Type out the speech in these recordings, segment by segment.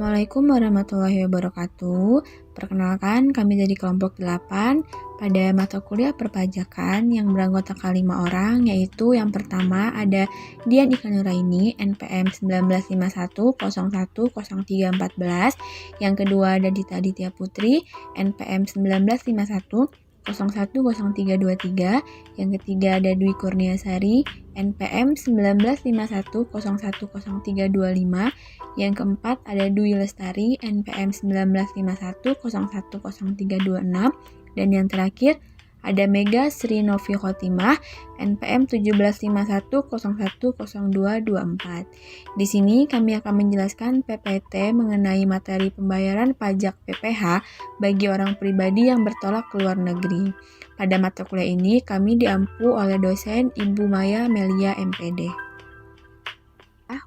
Assalamualaikum warahmatullahi wabarakatuh. Perkenalkan, kami dari kelompok 8 pada mata kuliah perpajakan yang beranggotakan 5 orang, yaitu yang pertama ada Dian Ikan Nuraini, NPM 1951010314. Yang kedua ada Dita Aditya Putri, NPM 1951 010323. Yang ketiga ada Dwi Kurniasari, NPM 1951010325. Yang keempat ada Dwi Lestari, NPM 1951010326. Dan yang terakhir ada Mega Sri Novi Khotimah, NPM 1751010224. Di sini kami akan menjelaskan PPT mengenai materi pembayaran pajak PPh bagi orang pribadi yang bertolak ke luar negeri. Pada mata kuliah ini kami diampu oleh dosen Ibu Maya Melia MPD.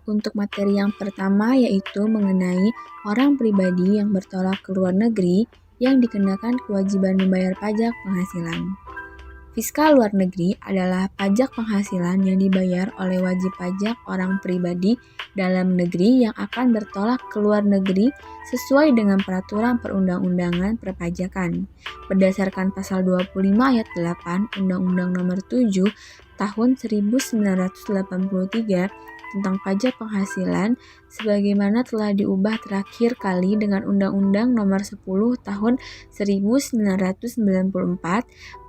Untuk materi yang pertama yaitu mengenai orang pribadi yang bertolak ke luar negeri yang dikenakan kewajiban membayar pajak penghasilan. Fiskal luar negeri adalah pajak penghasilan yang dibayar oleh wajib pajak orang pribadi dalam negeri yang akan bertolak ke luar negeri sesuai dengan peraturan perundang-undangan perpajakan. Berdasarkan pasal 25 ayat 8 Undang-Undang Nomor 7 Tahun 1983 tentang pajak penghasilan sebagaimana telah diubah terakhir kali dengan Undang-Undang Nomor 10 Tahun 1994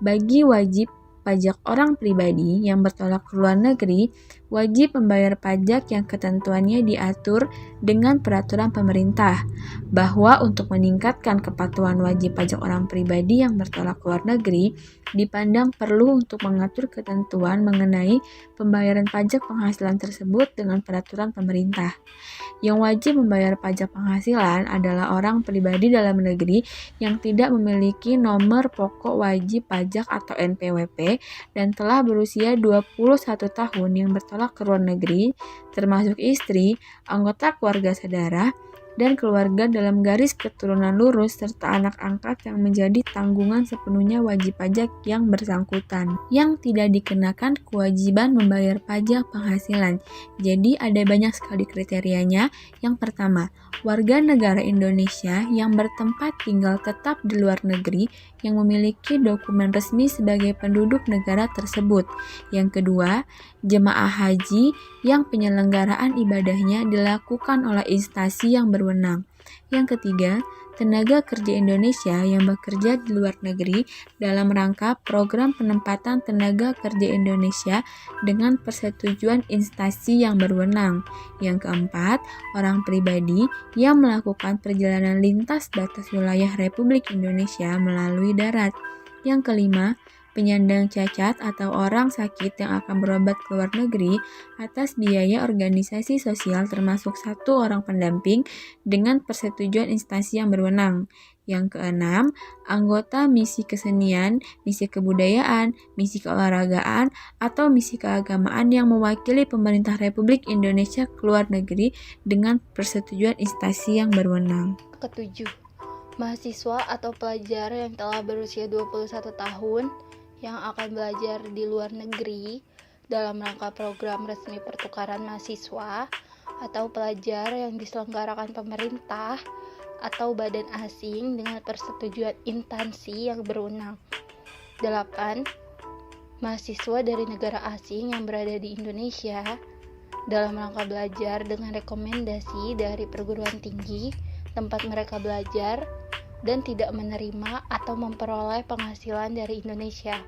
bagi wajib pajak orang pribadi yang bertolak ke luar negeri wajib membayar pajak yang ketentuannya diatur dengan peraturan pemerintah, bahwa untuk meningkatkan kepatuhan wajib pajak orang pribadi yang bertolak ke luar negeri dipandang perlu untuk mengatur ketentuan mengenai pembayaran pajak penghasilan tersebut dengan peraturan pemerintah. Yang wajib membayar pajak penghasilan adalah orang pribadi dalam negeri yang tidak memiliki nomor pokok wajib pajak atau NPWP dan telah berusia 21 tahun yang bertolak ke luar negeri, termasuk istri, anggota keluarga saudara, dan keluarga dalam garis keturunan lurus serta anak angkat yang menjadi tanggungan sepenuhnya wajib pajak yang bersangkutan, yang tidak dikenakan kewajiban membayar pajak penghasilan. Jadi ada banyak sekali kriterianya. Yang pertama, warga negara Indonesia yang bertempat tinggal tetap di luar negeri yang memiliki dokumen resmi sebagai penduduk negara tersebut. Yang kedua, jemaah haji yang penyelenggaraan ibadahnya dilakukan oleh instansi yang berwenang. Yang ketiga, tenaga kerja Indonesia yang bekerja di luar negeri dalam rangka program penempatan tenaga kerja Indonesia dengan persetujuan instansi yang berwenang. Yang keempat, orang pribadi yang melakukan perjalanan lintas batas wilayah Republik Indonesia melalui darat. Yang kelima, penyandang cacat atau orang sakit yang akan berobat ke luar negeri atas biaya organisasi sosial termasuk 1 orang pendamping dengan persetujuan instansi yang berwenang. Yang keenam, anggota misi kesenian, misi kebudayaan, misi keolahragaan, atau misi keagamaan yang mewakili pemerintah Republik Indonesia ke luar negeri dengan persetujuan instansi yang berwenang. Ketujuh, mahasiswa atau pelajar yang telah berusia 21 tahun yang akan belajar di luar negeri dalam rangka program resmi pertukaran mahasiswa atau pelajar yang diselenggarakan pemerintah atau badan asing dengan persetujuan instansi yang berwenang. 8. Mahasiswa dari negara asing yang berada di Indonesia dalam rangka belajar dengan rekomendasi dari perguruan tinggi tempat mereka belajar dan tidak menerima atau memperoleh penghasilan dari Indonesia.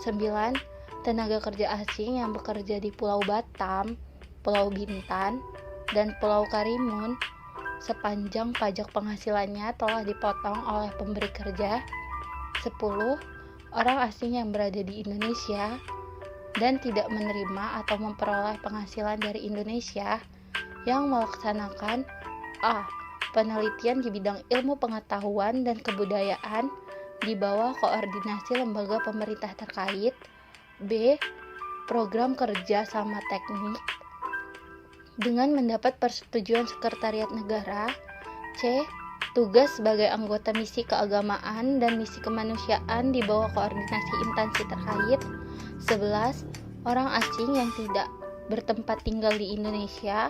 9. Tenaga kerja asing yang bekerja di Pulau Batam, Pulau Bintan, dan Pulau Karimun sepanjang pajak penghasilannya telah dipotong oleh pemberi kerja. 10. Orang asing yang berada di Indonesia dan tidak menerima atau memperoleh penghasilan dari Indonesia yang melaksanakan a. penelitian di bidang ilmu pengetahuan dan kebudayaan di bawah koordinasi lembaga pemerintah terkait. B. Program kerja sama teknik dengan mendapat persetujuan Sekretariat Negara. C. Tugas sebagai anggota misi keagamaan dan misi kemanusiaan di bawah koordinasi instansi terkait. 11. Orang asing yang tidak bertempat tinggal di Indonesia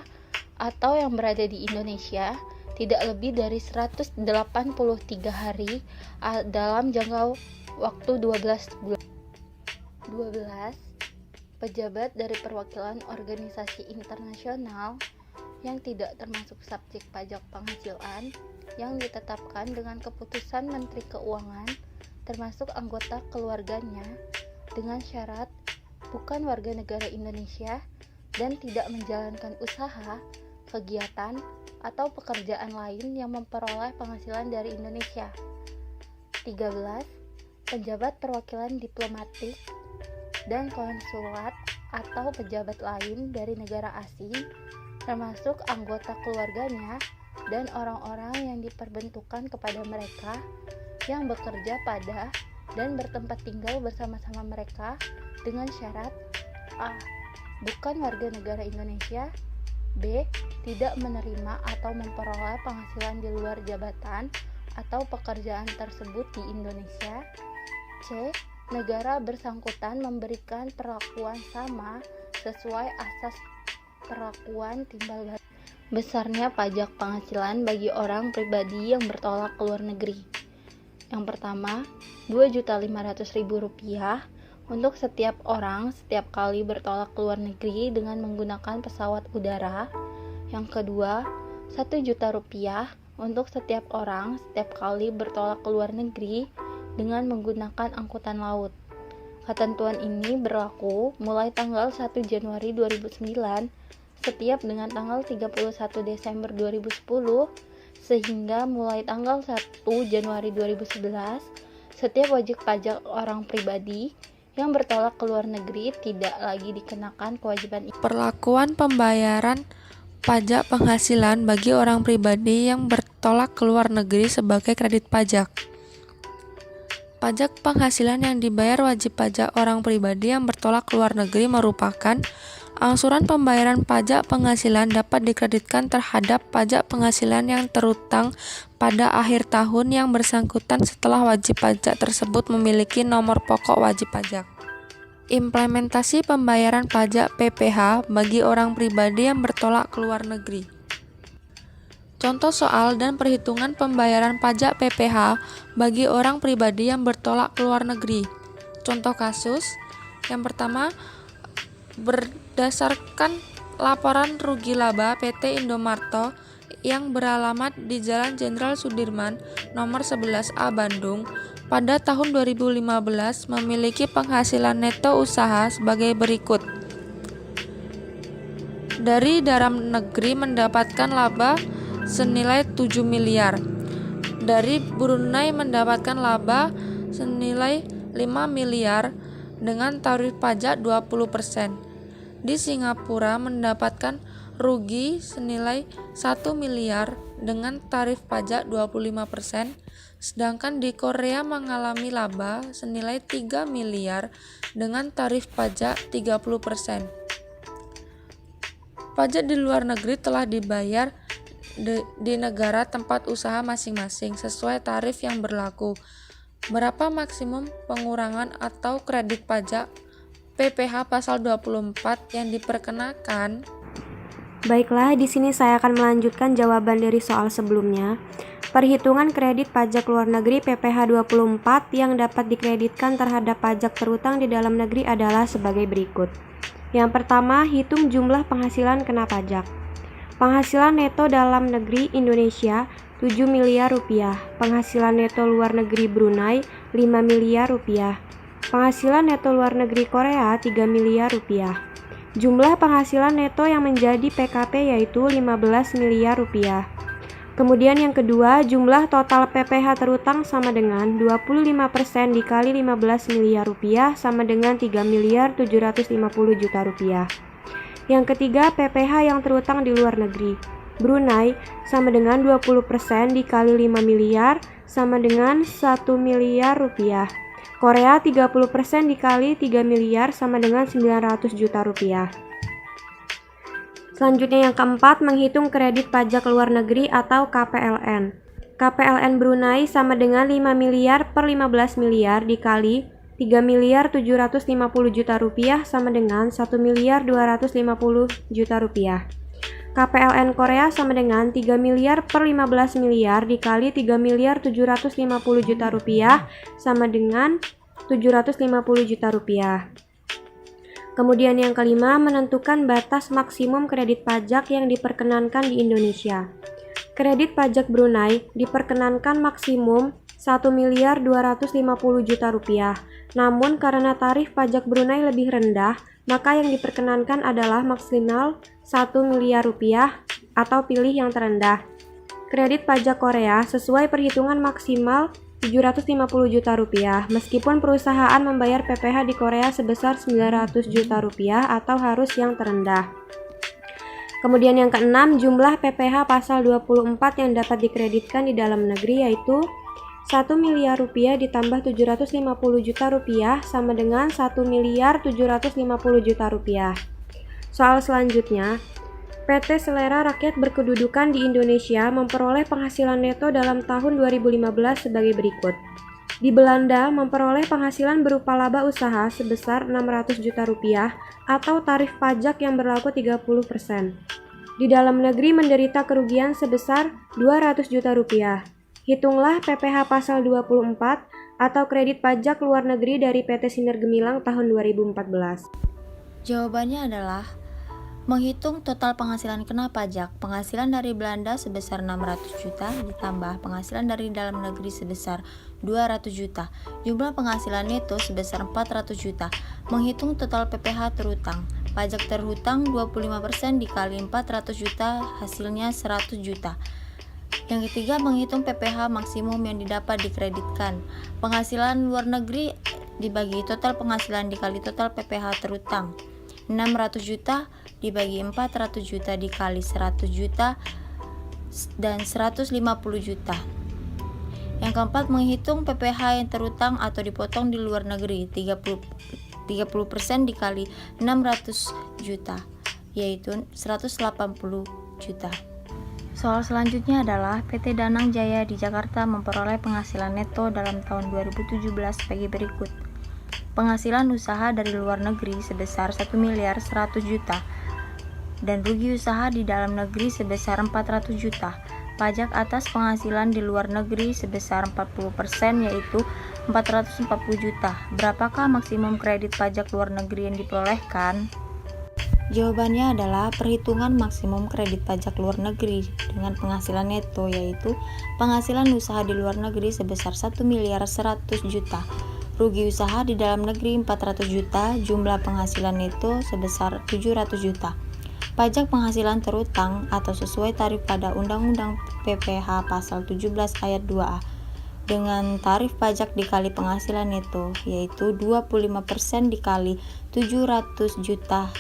atau yang berada di Indonesia tidak lebih dari 183 hari dalam jangka waktu 12 bulan. 12. Pejabat dari perwakilan organisasi internasional yang tidak termasuk subjek pajak penghasilan yang ditetapkan dengan keputusan Menteri Keuangan termasuk anggota keluarganya dengan syarat bukan warga negara Indonesia dan tidak menjalankan usaha, kegiatan, atau pekerjaan lain yang memperoleh penghasilan dari Indonesia. 13. Pejabat perwakilan diplomatik dan konsulat atau pejabat lain dari negara asing termasuk anggota keluarganya dan orang-orang yang diperbentukan kepada mereka yang bekerja pada dan bertempat tinggal bersama-sama mereka dengan syarat A. Bukan warga negara Indonesia, B. Tidak menerima atau memperoleh penghasilan di luar jabatan atau pekerjaan tersebut di Indonesia, C. Negara bersangkutan memberikan perlakuan sama sesuai asas perlakuan timbal balik besarnya pajak penghasilan bagi orang pribadi yang bertolak ke luar negeri. Yang pertama, Rp2.500.000 untuk setiap orang setiap kali bertolak ke luar negeri dengan menggunakan pesawat udara. Yang kedua, Rp1.000.000 untuk setiap orang setiap kali bertolak ke luar negeri dengan menggunakan angkutan laut. Ketentuan ini berlaku mulai tanggal 1 Januari 2009 setiap dengan tanggal 31 Desember 2010 sehingga mulai tanggal 1 Januari 2011 setiap wajib pajak orang pribadi yang bertolak ke luar negeri tidak lagi dikenakan kewajiban ini. Perlakuan pembayaran pajak penghasilan bagi orang pribadi yang bertolak ke luar negeri sebagai kredit pajak. Pajak penghasilan yang dibayar wajib pajak orang pribadi yang bertolak ke luar negeri merupakan angsuran pembayaran pajak penghasilan dapat dikreditkan terhadap pajak penghasilan yang terutang pada akhir tahun yang bersangkutan setelah wajib pajak tersebut memiliki nomor pokok wajib pajak. Implementasi pembayaran pajak PPh bagi orang pribadi yang bertolak ke luar negeri. Contoh soal dan perhitungan pembayaran pajak PPh bagi orang pribadi yang bertolak ke luar negeri. Contoh kasus, yang pertama, berdasarkan laporan rugi laba PT Indomarto yang beralamat di Jalan Jenderal Sudirman nomor 11A Bandung pada tahun 2015 memiliki penghasilan neto usaha sebagai berikut. Dari dalam negeri mendapatkan laba senilai 7 miliar. Dari Brunei mendapatkan laba senilai 5 miliar dengan tarif pajak 20%. Di Singapura mendapatkan rugi senilai 1 miliar dengan tarif pajak 25%, sedangkan di Korea mengalami laba senilai 3 miliar dengan tarif pajak 30%. Pajak di luar negeri telah dibayar di negara tempat usaha masing-masing sesuai tarif yang berlaku. Berapa maksimum pengurangan atau kredit pajak PPh pasal 24 yang diperkenakan? Baiklah, di sini saya akan melanjutkan jawaban dari soal sebelumnya. Perhitungan kredit pajak luar negeri PPh 24 yang dapat dikreditkan terhadap pajak terutang di dalam negeri adalah sebagai berikut. Yang pertama, hitung jumlah penghasilan kena pajak. Penghasilan neto dalam negeri Indonesia 7 miliar rupiah, penghasilan neto luar negeri Brunei 5 miliar rupiah, penghasilan neto luar negeri Korea 3 miliar rupiah. Jumlah penghasilan neto yang menjadi PKP yaitu 15 miliar rupiah. Kemudian yang kedua, jumlah total PPh terutang sama dengan 25% dikali 15 miliar rupiah sama dengan 3 miliar 750 juta rupiah. Yang ketiga, PPh yang terutang di luar negeri. Brunei sama dengan 20% dikali 5 miliar sama dengan 1 miliar rupiah. Korea 30% dikali 3 miliar sama dengan 900 juta rupiah. Selanjutnya yang keempat, menghitung kredit pajak luar negeri atau KPLN. KPLN Brunei sama dengan 5 miliar per 15 miliar dikali 3 miliar 750 juta rupiah sama dengan 1 miliar 250 juta rupiah. KPLN Korea sama dengan 3 miliar per 15 miliar dikali 3 miliar 750 juta rupiah sama dengan 750 juta rupiah. Kemudian yang kelima, menentukan batas maksimum kredit pajak yang diperkenankan di Indonesia. Kredit pajak Brunei diperkenankan maksimum 1 miliar 250 juta rupiah. Namun karena tarif pajak Brunei lebih rendah, maka yang diperkenankan adalah maksimal 1 miliar rupiah atau pilih yang terendah. Kredit pajak Korea sesuai perhitungan maksimal 750 juta rupiah, meskipun perusahaan membayar PPh di Korea sebesar 900 juta rupiah atau harus yang terendah. Kemudian yang keenam, jumlah PPh pasal 24 yang dapat dikreditkan di dalam negeri yaitu 1 miliar rupiah ditambah 750 juta rupiah sama dengan 1 miliar 750 juta rupiah. Soal selanjutnya, PT Selera Rakyat berkedudukan di Indonesia memperoleh penghasilan neto dalam tahun 2015 sebagai berikut. Di Belanda memperoleh penghasilan berupa laba usaha sebesar 600 juta rupiah atau tarif pajak yang berlaku 30%. Di dalam negeri menderita kerugian sebesar 200 juta rupiah. Hitunglah PPh pasal 24 atau kredit pajak luar negeri dari PT Sinar Gemilang tahun 2014. Jawabannya adalah menghitung total penghasilan kena pajak. Penghasilan dari Belanda sebesar 600 juta ditambah penghasilan dari dalam negeri sebesar 200 juta. Jumlah penghasilan neto sebesar 400 juta. Menghitung total PPh terutang. Pajak terhutang 25% dikali 400 juta hasilnya 100 juta. Yang ketiga, menghitung PPh maksimum yang didapat dikreditkan. Penghasilan luar negeri dibagi total penghasilan dikali total PPh terutang. 600 juta dibagi 400 juta dikali 100 juta dan 150 juta. Yang keempat, menghitung PPh yang terutang atau dipotong di luar negeri 30% dikali 600 juta yaitu 180 juta. Soal selanjutnya adalah PT Danang Jaya di Jakarta memperoleh penghasilan neto dalam tahun 2017 sebagai berikut. Penghasilan usaha dari luar negeri sebesar 1 miliar 100 juta dan rugi usaha di dalam negeri sebesar 400 juta. Pajak atas penghasilan di luar negeri sebesar 40% yaitu 440 juta. Berapakah maksimum kredit pajak luar negeri yang diperolehkan? Jawabannya adalah perhitungan maksimum kredit pajak luar negeri dengan penghasilan neto yaitu penghasilan usaha di luar negeri sebesar 1 miliar 100 juta. Rugi usaha di dalam negeri 400 juta, jumlah penghasilan neto sebesar 700 juta. Pajak penghasilan terutang atau sesuai tarif pada Undang-Undang PPh pasal 17 ayat 2A dengan tarif pajak dikali penghasilan neto yaitu 25% dikali 700 juta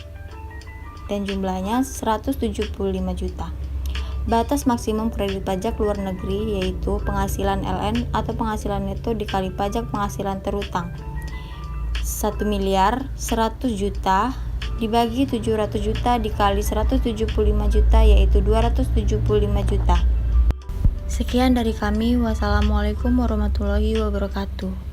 dan jumlahnya 175 juta. Batas maksimum kredit pajak luar negeri yaitu penghasilan LN atau penghasilan neto dikali pajak penghasilan terutang 1 miliar 100 juta dibagi 700 juta dikali 175 juta yaitu 275 juta. Sekian dari kami. Wassalamualaikum warahmatullahi wabarakatuh.